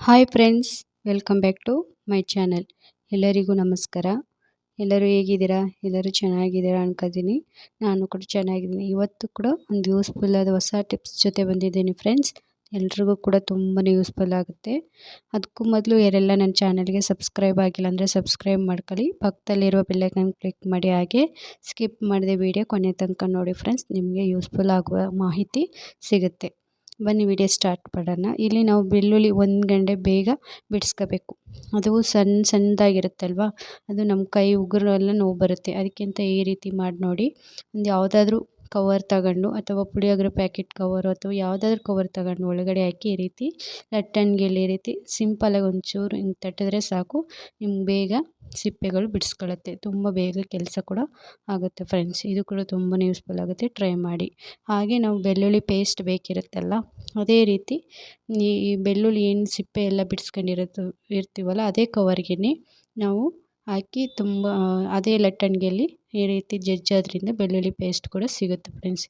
Hi friends, welcome back to my channel. ಎಲ್ಲರಿಗೂ ನಮಸ್ಕಾರ. ಎಲ್ಲರೂ ಹೇಗಿದ್ದೀರಾ? ಎಲ್ಲರೂ ಚೆನ್ನಾಗಿದ್ದೀರಾ ಅನ್ಕೋತೀನಿ. ನಾನು ಕೂಡ ಚೆನ್ನಾಗಿದ್ದೀನಿ. ಇವತ್ತು ಕೂಡ ಒಂದು ಯೂಸ್ಫುಲ್ ಆದ ಹೊಸ ಟಿಪ್ಸ್ ಜೊತೆ ಬಂದಿದ್ದೀನಿ ಫ್ರೆಂಡ್ಸ್. ಎಲ್ರಿಗೂ ಕೂಡ ತುಂಬಾ ಯೂಸ್ಫುಲ್ ಆಗುತ್ತೆ. ಅದಕ್ಕೂ ಮೊದಲು ಯಾರೆಲ್ಲ ನನ್ನ ಚಾನಲ್ಗೆ ಸಬ್ಸ್ಕ್ರೈಬ್ ಆಗಿಲ್ಲ ಅಂದರೆ ಸಬ್ಸ್ಕ್ರೈಬ್ ಮಾಡ್ಕೊಳ್ಳಿ. ಪಕ್ಕದಲ್ಲಿರುವ ಬೆಲ್ಲೈಕನ್ ಕ್ಲಿಕ್ ಮಾಡಿ, ಹಾಗೆ ಸ್ಕಿಪ್ ಮಾಡದೆ ವಿಡಿಯೋ ಕೊನೆ ತನಕ ನೋಡಿ ಫ್ರೆಂಡ್ಸ್. ನಿಮಗೆ ಯೂಸ್ಫುಲ್ ಆಗುವ ಮಾಹಿತಿ ಸಿಗುತ್ತೆ. ಬನ್ನಿ ವಿಡಿಯೋ ಸ್ಟಾರ್ಟ್ ಮಾಡೋಣ. ಇಲ್ಲಿ ನಾವು ಬೆಳ್ಳುಳ್ಳಿ 1 ಗಂಟೆ ಬೇಗ ಬಿಡಿಸ್ಕೋಬೇಕು. ಅದು ಸಣ್ಣದಾಗಿರುತ್ತಲ್ವ, ಅದು ನಮ್ಮ ಕೈ ಉಗುರೆಲ್ಲ ನೋವು ಬರುತ್ತೆ. ಅದಕ್ಕಿಂತ ಈ ರೀತಿ ಮಾಡಿ ನೋಡಿ. ಒಂದು ಯಾವುದಾದ್ರೂ ಕವರ್ ತಗೊಂಡು, ಅಥವಾ ಪುಳಿಯೋಗರೆ ಪ್ಯಾಕೆಟ್ ಕವರು, ಅಥವಾ ಯಾವುದಾದ್ರೂ ಕವರ್ ತಗೊಂಡು ಒಳಗಡೆ ಹಾಕಿ ಈ ರೀತಿ ಲಟ್ಟಣಿಗೆಯಲ್ಲಿ ಈ ರೀತಿ ಸಿಂಪಲಾಗಿ ಒಂಚೂರು ಹಿಂಗೆ ತಟ್ಟಿದ್ರೆ ಸಾಕು, ನಿಮ್ಗೆ ಬೇಗ ಸಿಪ್ಪೆಗಳು ಬಿಡಿಸ್ಕೊಳ್ಳುತ್ತೆ. ತುಂಬ ಬೇಗ ಕೆಲಸ ಕೂಡ ಆಗುತ್ತೆ ಫ್ರೆಂಡ್ಸ್. ಇದು ಕೂಡ ತುಂಬಾ ಯೂಸ್ಫುಲ್ ಆಗುತ್ತೆ, ಟ್ರೈ ಮಾಡಿ. ಹಾಗೆ ನಾವು ಬೆಳ್ಳುಳ್ಳಿ ಪೇಸ್ಟ್ ಬೇಕಿರುತ್ತಲ್ಲ, ಅದೇ ರೀತಿ ಈ ಬೆಳ್ಳುಳ್ಳಿ ಏನು ಸಿಪ್ಪೆ ಎಲ್ಲ ಇರ್ತೀವಲ್ಲ, ಅದೇ ಕವರ್ಗೆ ನಾವು ಹಾಕಿ ಅದೇ ಲಟ್ಟಣಿಗೆಯಲ್ಲಿ ಈ ರೀತಿ ಜಜ್ಜೋದ್ರಿಂದ ಬೆಳ್ಳುಳ್ಳಿ ಪೇಸ್ಟ್ ಕೂಡ ಸಿಗುತ್ತೆ ಫ್ರೆಂಡ್ಸ್.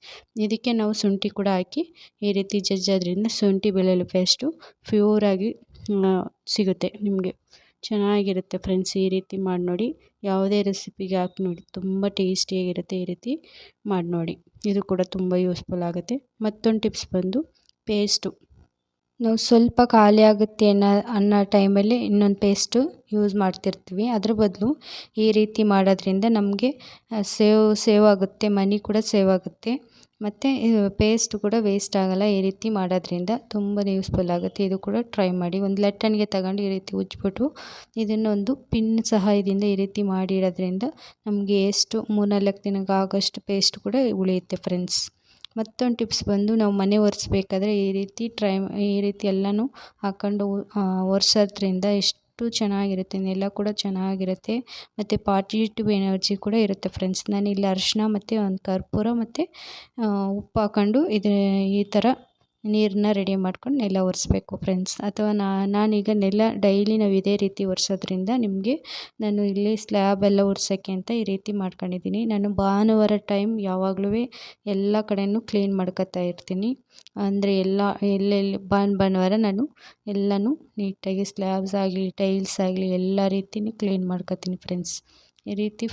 ಇದಕ್ಕೆ ನಾವು ಶುಂಠಿ ಕೂಡ ಹಾಕಿ ಈ ರೀತಿ ಜಜ್ಜೋದ್ರಿಂದ ಶುಂಠಿ ಬೆಳ್ಳುಳ್ಳಿ ಪೇಸ್ಟು ಪ್ಯೂರಾಗಿ ಸಿಗುತ್ತೆ ನಿಮಗೆ. ಚೆನ್ನಾಗಿರುತ್ತೆ ಫ್ರೆಂಡ್ಸ್. ಈ ರೀತಿ ಮಾಡಿ ನೋಡಿ. ಯಾವುದೇ ರೆಸಿಪಿಗೆ ಹಾಕಿ ನೋಡಿ, ತುಂಬ ಟೇಸ್ಟಿಯಾಗಿರುತ್ತೆ. ಈ ರೀತಿ ಮಾಡಿ ನೋಡಿ. ಇದು ಕೂಡ ತುಂಬ ಯೂಸ್ಫುಲ್ ಆಗುತ್ತೆ. ಮತ್ತೊಂದು ಟಿಪ್ಸ್ ಬಂದು ಪೇಸ್ಟು. ನಾವು ಸ್ವಲ್ಪ ಖಾಲಿ ಆಗುತ್ತೆ ಅನ್ನೋ ಟೈಮಲ್ಲಿ ಇನ್ನೊಂದು ಪೇಸ್ಟು ಯೂಸ್ ಮಾಡ್ತಿರ್ತೀವಿ. ಅದ್ರ ಬದಲು ಈ ರೀತಿ ಮಾಡೋದ್ರಿಂದ ನಮಗೆ ಸೇವ್ ಆಗುತ್ತೆ, ಮನಿ ಕೂಡ ಸೇವ್ ಆಗುತ್ತೆ, ಮತ್ತು ಪೇಸ್ಟ್ ಕೂಡ ವೇಸ್ಟ್ ಆಗೋಲ್ಲ. ಈ ರೀತಿ ಮಾಡೋದ್ರಿಂದ ತುಂಬಾ ಯೂಸ್ಫುಲ್ ಆಗುತ್ತೆ. ಇದು ಕೂಡ ಟ್ರೈ ಮಾಡಿ. ಒಂದು ಲಟ್ಟಣಿಗೆ ತಗೊಂಡು ಈ ರೀತಿ ಉಜ್ಜಿಬಿಟ್ಟು ಇದನ್ನೊಂದು ಪಿನ್ ಸಹಾಯದಿಂದ ಈ ರೀತಿ ಮಾಡಿಡೋದ್ರಿಂದ ನಮಗೆ ಎಷ್ಟು 3-4 ದಿನಕ್ಕೆ ಆಗೋಷ್ಟು ಪೇಸ್ಟ್ ಕೂಡ ಉಳಿಯುತ್ತೆ ಫ್ರೆಂಡ್ಸ್. ಮತ್ತೊಂದು ಟಿಪ್ಸ್ ಬಂದು, ನಾವು ಮನೆ ಒರೆಸ್ಬೇಕಾದ್ರೆ ಈ ರೀತಿ ಎಲ್ಲನೂ ಹಾಕ್ಕೊಂಡು ಒರೆಸೋದ್ರಿಂದ ಎಷ್ಟು ಚೆನ್ನಾಗಿರುತ್ತೆ. ನೆಲ ಕೂಡ ಚೆನ್ನಾಗಿರುತ್ತೆ, ಮತ್ತು ಪಾಸಿಟಿವ್ ಎನರ್ಜಿ ಕೂಡ ಇರುತ್ತೆ ಫ್ರೆಂಡ್ಸ್. ನಾನಿಲ್ಲಿ ಅರಿಶಿನ ಮತ್ತು ಒಂದು ಕರ್ಪೂರ ಮತ್ತು ಉಪ್ಪು ಹಾಕ್ಕೊಂಡು ಈ ಥರ ನೀರನ್ನ ರೆಡಿ ಮಾಡ್ಕೊಂಡು ನೆಲ ಒರೆಸ್ಬೇಕು ಫ್ರೆಂಡ್ಸ್. ಅಥವಾ ನಾನೀಗ ನೆಲ ಡೈಲಿ ನಾವು ಇದೇ ರೀತಿ ಒರೆಸೋದ್ರಿಂದ ನಾನು ಇಲ್ಲಿ ಸ್ಲ್ಯಾಬ್ ಎಲ್ಲ ಒರೆಸೋಕ್ಕೆ ಅಂತ ಈ ರೀತಿ ಮಾಡ್ಕೊಂಡಿದ್ದೀನಿ. ನಾನು ಭಾನುವಾರ ಟೈಮ್ ಯಾವಾಗಲೂ ಎಲ್ಲ ಕಡೆಯೂ ಕ್ಲೀನ್ ಮಾಡ್ಕೊತಾ ಇರ್ತೀನಿ. ಅಂದರೆ ಎಲ್ಲೆಲ್ಲಿ ಭಾನುವಾರ ನಾನು ಎಲ್ಲನೂ ನೀಟಾಗಿ ಸ್ಲ್ಯಾಬ್ಸ್ ಆಗಲಿ, ಟೈಲ್ಸ್ ಆಗಲಿ ಎಲ್ಲ ರೀತಿಯೂ ಕ್ಲೀನ್ ಮಾಡ್ಕೊತೀನಿ ಫ್ರೆಂಡ್ಸ್. ಈ ರೀತಿ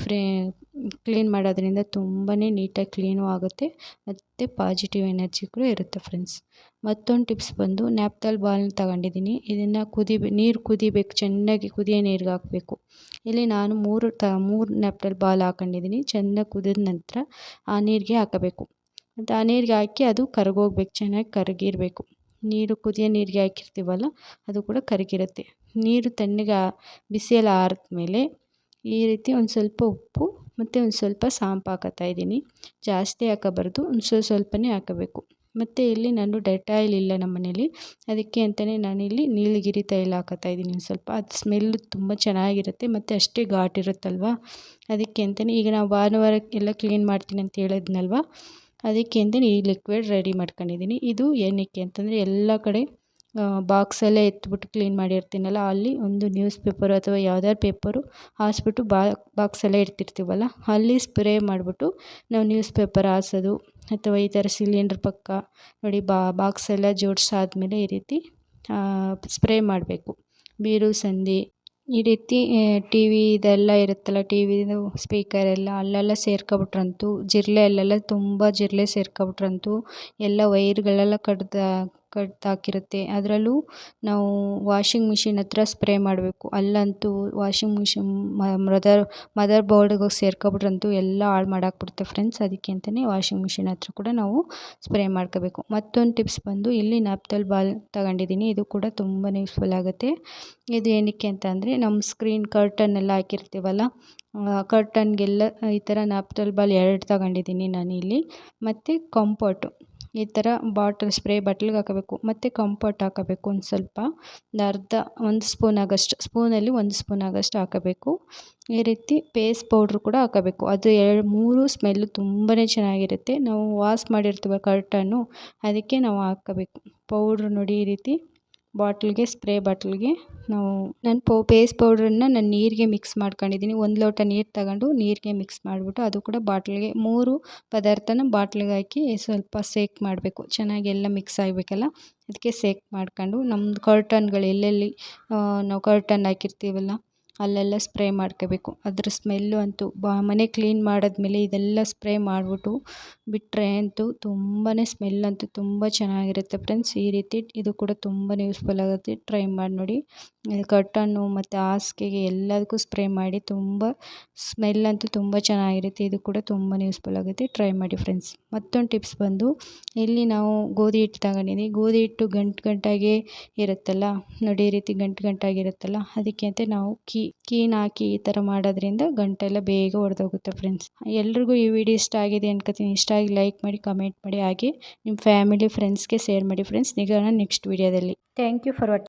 ಕ್ಲೀನ್ ಮಾಡೋದ್ರಿಂದ ತುಂಬಾ ನೀಟಾಗಿ ಕ್ಲೀನು ಆಗುತ್ತೆ, ಮತ್ತು ಪಾಸಿಟಿವ್ ಎನರ್ಜಿ ಕೂಡ ಇರುತ್ತೆ ಫ್ರೆಂಡ್ಸ್. ಮತ್ತೊಂದು ಟಿಪ್ಸ್ ಬಂದು, ನ್ಯಾಪ್ತಾಲ್ ಬಾಲ್ನ ತಗೊಂಡಿದ್ದೀನಿ. ಇದನ್ನು ನೀರು ಕುದಿಬೇಕು, ಚೆನ್ನಾಗಿ ಕುದಿಯೋ ನೀರಿಗೆ ಹಾಕಬೇಕು. ಇಲ್ಲಿ ನಾನು 3 ನ್ಯಾಪ್ತಾಲ್ ಬಾಲ್ ಹಾಕೊಂಡಿದ್ದೀನಿ. ಚೆನ್ನಾಗಿ ಕುದಿದ ನಂತರ ಆ ನೀರಿಗೆ ಹಾಕಬೇಕು. ಮತ್ತು ಆ ನೀರಿಗೆ ಹಾಕಿ ಅದು ಕರಗೋಗ್ಬೇಕು, ಚೆನ್ನಾಗಿ ಕರಗಿರಬೇಕು. ಕುದಿಯೋ ನೀರಿಗೆ ಹಾಕಿರ್ತೀವಲ್ಲ, ಅದು ಕೂಡ ಕರಗಿರುತ್ತೆ. ನೀರು ತಣ್ಣಗೆ ಬಿಸಿಯೆಲ್ಲ ಆರಿದ ಮೇಲೆ ಈ ರೀತಿ ಒಂದು ಸ್ವಲ್ಪ ಉಪ್ಪು ಮತ್ತು ಒಂದು ಸ್ವಲ್ಪ ಸಾಂಪು ಹಾಕತ್ತಾ ಜಾಸ್ತಿ ಹಾಕೋಬಾರ್ದು, ಒಂದು ಸ್ವಲ್ಪನೇ ಹಾಕಬೇಕು. ಮತ್ತು ಇಲ್ಲಿ ನಾನು ಡೆಟಾಯಿಲ್ ಇಲ್ಲ ನಮ್ಮ ಮನೇಲಿ, ಅದಕ್ಕೆ ಅಂತಲೇ ನಾನಿಲ್ಲಿ ನೀಲಗಿರಿ ತೈಲ ಹಾಕತ್ತಾ ಒಂದು ಸ್ವಲ್ಪ. ಅದು ಸ್ಮೆಲ್ ತುಂಬ ಚೆನ್ನಾಗಿರುತ್ತೆ, ಮತ್ತು ಅಷ್ಟೇ ಘಾಟಿರುತ್ತಲ್ವ, ಅದಕ್ಕೆ ಅಂತಲೇ. ಈಗ ನಾವು ಭಾನುವಾರಕ್ಕೆಲ್ಲ ಕ್ಲೀನ್ ಮಾಡ್ತೀನಿ ಅಂತ ಹೇಳಿದ್ನಲ್ವ, ಅದಕ್ಕೆ ಅಂತಲೇ ಈ ಲಿಕ್ವಿಡ್ ರೆಡಿ ಮಾಡ್ಕೊಂಡಿದ್ದೀನಿ. ಇದು ಏನಕ್ಕೆ ಅಂತಂದರೆ, ಎಲ್ಲ ಕಡೆ ಬಾಕ್ಸಲ್ಲೇ ಎತ್ಬಿಟ್ಟು ಕ್ಲೀನ್ ಮಾಡಿರ್ತೀನಲ್ಲ, ಅಲ್ಲಿ ಒಂದು ನ್ಯೂಸ್ ಪೇಪರು ಅಥವಾ ಯಾವುದಾದ್ರು ಪೇಪರು ಹಾಸ್ಬಿಟ್ಟು ಬಾಕ್ಸಲ್ಲೇ ಇಡ್ತಿರ್ತೀವಲ್ಲ, ಅಲ್ಲಿ ಸ್ಪ್ರೇ ಮಾಡಿಬಿಟ್ಟು ನಾವು ನ್ಯೂಸ್ ಪೇಪರ್ ಹಾಸೋದು, ಅಥವಾ ಈ ಥರ ಸಿಲಿಂಡ್ರ್ ಪಕ್ಕ ನೋಡಿ ಬಾಕ್ಸೆಲ್ಲ ಜೋಡಿಸಾದ್ಮೇಲೆ ಈ ರೀತಿ ಸ್ಪ್ರೇ ಮಾಡಬೇಕು. ಬೀರು ಸಂದಿ ಈ ರೀತಿ ಟಿ ವಿ ಇದೆಲ್ಲ ಇರುತ್ತಲ್ಲ, ಟಿ ವಿದು ಸ್ಪೀಕರೆಲ್ಲ ಅಲ್ಲೆಲ್ಲ ಸೇರ್ಕೊಬಿಟ್ರಂತೂ ಅಲ್ಲೆಲ್ಲ ತುಂಬ ಜಿರಳೆ ಸೇರ್ಕೊಬಿಟ್ರಂತೂ ಎಲ್ಲ ವೈರ್ಗಳೆಲ್ಲ ಕಡ್ದಾಕಿರುತ್ತೆ. ಅದರಲ್ಲೂ ನಾವು ವಾಷಿಂಗ್ ಮಿಷಿನ್ ಹತ್ರ ಸ್ಪ್ರೇ ಮಾಡಬೇಕು. ಅಲ್ಲಂತೂ ವಾಷಿಂಗ್ ಮಿಷಿನ್ ಮದರ್ ಬೋರ್ಡ್ಗೆ ಸೇರ್ಕೊಬಿಟ್ರಂತೂ ಎಲ್ಲ ಹಾಳು ಮಾಡಾಕ್ಬಿಡುತ್ತೆ ಫ್ರೆಂಡ್ಸ್. ಅದಕ್ಕೆ ಅಂತಲೇ ವಾಷಿಂಗ್ ಮಿಷಿನ್ ಹತ್ರ ಕೂಡ ನಾವು ಸ್ಪ್ರೇ ಮಾಡ್ಕೋಬೇಕು. ಮತ್ತೊಂದು ಟಿಪ್ಸ್ ಬಂದು, ಇಲ್ಲಿ ನ್ಯಾಪ್ತಾಲ್ ಬಾಲ್ ತಗೊಂಡಿದ್ದೀನಿ. ಇದು ಕೂಡ ತುಂಬಾ ಯೂಸ್ಫುಲ್ ಆಗುತ್ತೆ. ಇದು ಏನಕ್ಕೆ ಅಂತ ಅಂದರೆ, ನಮ್ಮ ಸ್ಕ್ರೀನ್ ಕರ್ಟನ್ನೆಲ್ಲ ಹಾಕಿರ್ತೀವಲ್ಲ, ಕರ್ಟನ್ಗೆಲ್ಲ ಈ ಥರ ನ್ಯಾಪ್ತಾಲ್ ಬಾಲ್ 2 ತಗೊಂಡಿದ್ದೀನಿ ನಾನಿಲ್ಲಿ. ಮತ್ತು ಕಂಫರ್ಟು ಈ ಥರ ಸ್ಪ್ರೇ ಬಾಟ್ಲಿಗೆ ಹಾಕಬೇಕು, ಮತ್ತು ಕಂಫರ್ಟ್ ಹಾಕಬೇಕು. ಒಂದು ಸ್ವಲ್ಪ ಒಂದು ಸ್ಪೂನ್ ಆಗೋಷ್ಟು, ಸ್ಪೂನಲ್ಲಿ 1 ಸ್ಪೂನ್ ಆಗೋಷ್ಟು ಹಾಕಬೇಕು. ಈ ರೀತಿ ಪೇಸ್ಟ್ ಪೌಡ್ರು ಕೂಡ ಹಾಕಬೇಕು. ಅದು 3 ಸ್ಮೆಲ್ಲು ತುಂಬಾ ಚೆನ್ನಾಗಿರುತ್ತೆ. ನಾವು ವಾಶ್ ಮಾಡಿರ್ತೀವ ಕರ್ಟನ್ನು, ಅದಕ್ಕೆ ನಾವು ಹಾಕ್ಕೋಬೇಕು ಪೌಡ್ರು ನೋಡಿ. ಈ ರೀತಿ ಬಾಟ್ಲಿಗೆ ಸ್ಪ್ರೇ ಬಾಟ್ಲಿಗೆ ನಾನು ಪೇಸ್ಟ್ ಪೌಡ್ರನ್ನು ನಾನು ನೀರಿಗೆ ಮಿಕ್ಸ್ ಮಾಡ್ಕೊಂಡಿದ್ದೀನಿ. 1 ಲೋಟ ನೀರು ತಗೊಂಡು ನೀರಿಗೆ ಮಿಕ್ಸ್ ಮಾಡಿಬಿಟ್ಟು ಅದು ಕೂಡ ಬಾಟ್ಲಿಗೆ 3 ಪದಾರ್ಥನ ಬಾಟ್ಲಿಗೆ ಹಾಕಿ ಸ್ವಲ್ಪ ಸೇಕ್ ಮಾಡಬೇಕು. ಚೆನ್ನಾಗಿ ಎಲ್ಲ ಮಿಕ್ಸ್ ಆಗಬೇಕಲ್ಲ, ಅದಕ್ಕೆ ಸೇಕ್ ಮಾಡ್ಕೊಂಡು ನಮ್ಮದು ಕರ್ಟನ್ಗಳು ಎಲ್ಲೆಲ್ಲಿ ನಾವು ಕರ್ಟನ್ ಹಾಕಿರ್ತೀವಲ್ಲ ಅಲ್ಲೆಲ್ಲ ಸ್ಪ್ರೇ ಮಾಡ್ಕೋಬೇಕು. ಅದ್ರ ಸ್ಮೆಲ್ಲು ಅಂತೂ ಮನೆ ಕ್ಲೀನ್ ಮಾಡಿದ್ಮೇಲೆ ಇದೆಲ್ಲ ಸ್ಪ್ರೇ ಮಾಡಿಬಿಟ್ಟು ಬಿಟ್ಟರೆ ಅಂತೂ ತುಂಬಾ ಸ್ಮೆಲ್ ಅಂತೂ ತುಂಬ ಚೆನ್ನಾಗಿರುತ್ತೆ ಫ್ರೆಂಡ್ಸ್. ಈ ರೀತಿ ಇದು ಕೂಡ ತುಂಬಾ ಯೂಸ್ಫುಲ್ ಆಗುತ್ತೆ, ಟ್ರೈ ಮಾಡಿ ನೋಡಿ. ಕರ್ಟನ್ನು ಮತ್ತು ಹಾಸಿಗೆಗೆ ಎಲ್ಲದಕ್ಕೂ ಸ್ಪ್ರೇ ಮಾಡಿ ತುಂಬ ಸ್ಮೆಲ್ ಅಂತೂ ತುಂಬ ಚೆನ್ನಾಗಿರುತ್ತೆ. ಇದು ಕೂಡ ತುಂಬಾ ಯೂಸ್ಫುಲ್ ಆಗುತ್ತೆ, ಟ್ರೈ ಮಾಡಿ ಫ್ರೆಂಡ್ಸ್. ಮತ್ತೊಂದು ಟಿಪ್ಸ್ ಬಂದು ಇಲ್ಲಿ ನಾವು ಗೋಧಿ ಹಿಟ್ಟು ತಗೊಂಡಿದ್ದೀನಿ. ಗೋಧಿ ಹಿಟ್ಟು ಗಂಟಾಗೆ ಇರುತ್ತಲ್ಲ ನೋಡಿ, ಈ ರೀತಿ ಗಂಟಾಗಿರುತ್ತಲ್ಲ, ಅದಕ್ಕೆ ಅಂತ ನಾವು ಕೀನ ಹಾಕಿ ಈ ಥರ ಮಾಡೋದ್ರಿಂದ ಗಂಟೆಲ್ಲ ಬೇಗ ಒಡೆದೋಗುತ್ತೆ ಫ್ರೆಂಡ್ಸ್. ಎಲ್ರಿಗೂ ಈ ವಿಡಿಯೋ ಇಷ್ಟ ಆಗಿದೆ ಅನ್ಕೋತೀನಿ. ಇಷ್ಟ ಆಗಿ ಲೈಕ್ ಮಾಡಿ, ಕಮೆಂಟ್ ಮಾಡಿ, ಹಾಗೆ ನಿಮ್ಮ ಫ್ಯಾಮಿಲಿ ಫ್ರೆಂಡ್ಸ್ಗೆ ಶೇರ್ ಮಾಡಿ ಫ್ರೆಂಡ್ಸ್. ಸಿಗೋಣ ನೆಕ್ಸ್ಟ್ ವಿಡಿಯೋದಲ್ಲಿ. Thank you for watching.